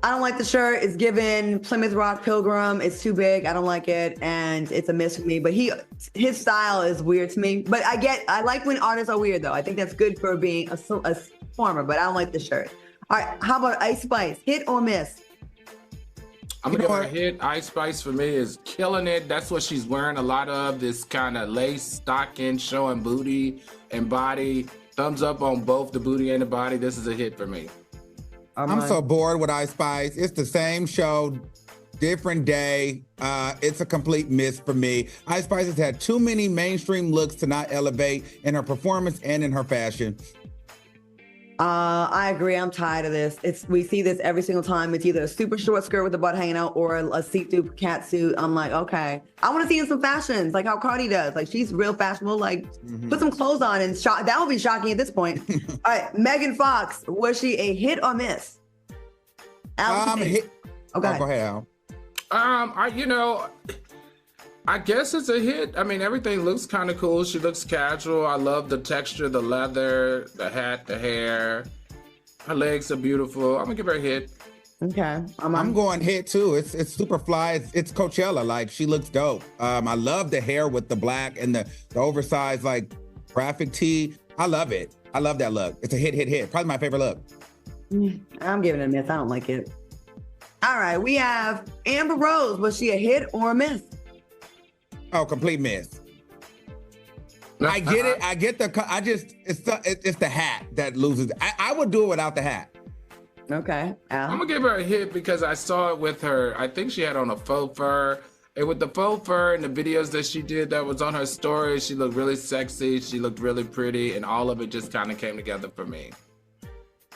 I don't like the shirt. It's given Plymouth Rock Pilgrim. It's too big. I don't like it, and it's a miss for me. But his style is weird to me. But I like when artists are weird, though. I think that's good for being a performer. But I don't like the shirt. All right, how about Ice Spice? Hit or miss? I'm gonna give her a hit. Ice Spice for me is killing it. That's what she's wearing a lot of. This kind of lace stocking, showing booty and body. Thumbs up on both the booty and the body. This is a hit for me. I'm so bored with Ice Spice. It's the same show, different day. It's a complete miss for me. Ice Spice has had too many mainstream looks to not elevate in her performance and in her fashion. I agree. I'm tired of this. We see this every single time. It's either a super short skirt with the butt hanging out or a see-through cat suit. I'm like, okay. I want to see in some fashions, like how Cardi does. Like she's real fashionable. Like put some clothes on and that would be shocking at this point. All right, Megan Fox. Was she a hit or miss? Hit. Oh, go ahead, Al. I guess it's a hit. I mean, everything looks kind of cool. She looks casual. I love the texture, the leather, the hat, the hair. Her legs are beautiful. I'm gonna give her a hit. Okay. I'm going hit too. It's super fly. It's Coachella. Like she looks dope. I love the hair with the black and the oversized like graphic tee. I love it. I love that look. It's a hit. Probably my favorite look. I'm giving it a miss. I don't like it. All right, we have Amber Rose. Was she a hit or a miss? Oh, complete miss. I get it. I get it's the hat that loses. I would do it without the hat. Okay. Al? I'm gonna give her a hit because I saw it with her. I think she had on a faux fur. And with the faux fur and the videos that she did that was on her story, she looked really sexy. She looked really pretty, and all of it just kind of came together for me.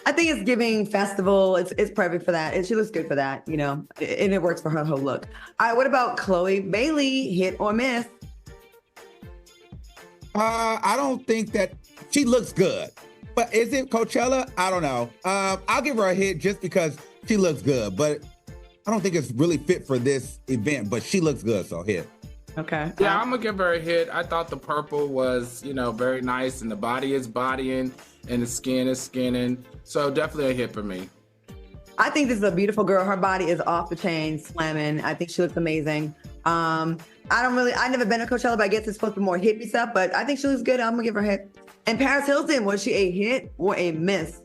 I think it's giving festival. It's perfect for that. She looks good for that, and it works for her whole look. All right, what about Chloe Bailey? Hit or miss? I don't think that she looks good, but is it Coachella? I don't know. I'll give her a hit just because she looks good, but I don't think it's really fit for this event. But she looks good, so hit. Okay. Yeah, I'm gonna give her a hit. I thought the purple was, very nice, and the body is bodying, and the skin is skinning. So definitely a hit for me. I think this is a beautiful girl. Her body is off the chain, slamming. I think she looks amazing. I've never been to Coachella, but I guess it's supposed to be more hippie stuff, but I think she looks good. I'm gonna give her a hit. And Paris Hilton, was she a hit or a miss?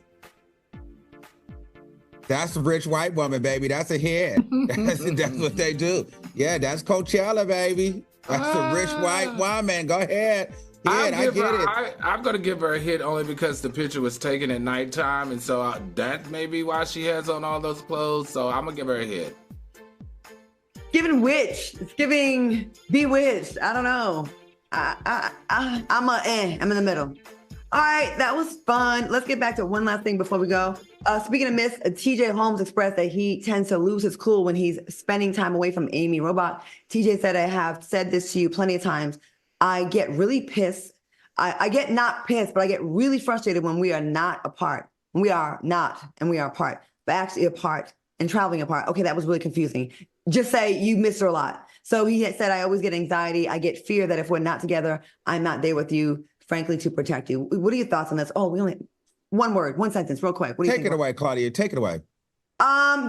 That's a rich white woman, baby. That's a hit. That's what they do. Yeah, that's Coachella, baby. That's a rich white woman. Go ahead. I get it. I'm going to give her a hit only because the picture was taken at nighttime, and so that may be why she has on all those clothes. So I'm going to give her a hit. Giving witch. It's giving bewitched. I don't know. I'm in the middle. All right, that was fun. Let's get back to one last thing before we go. Speaking of myths, TJ Holmes expressed that he tends to lose his cool when he's spending time away from Amy Robach. TJ said, I have said this to you plenty of times. I get really pissed. I get not pissed, but I get really frustrated when we are not apart. When we are not and we are apart, but actually apart and traveling apart. Okay, that was really confusing. Just say you miss her a lot. So he had said, I always get anxiety. I get fear that if we're not together, I'm not there with you, frankly, to protect you. What are your thoughts on this? Oh, we only one word, one sentence, real quick. What do you think? Take it away, Claudia. Take it away.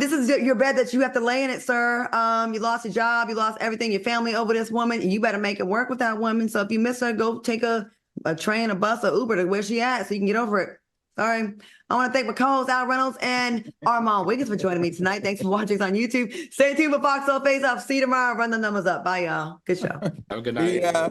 This is your bed that you have to lay in it, sir. You lost your job, you lost everything, your family over this woman, and you better make it work with that woman. So if you miss her, go take a train, a bus, or Uber to where she at so you can get over it. Sorry. I want to thank my co-hosts, Al Reynolds and Armand Wiggins, for joining me tonight. Thanks for watching us on YouTube. Stay tuned for Fox Soul Face Off. See you tomorrow. Run the numbers up. Bye, y'all. Good show. Have a good night. Yeah.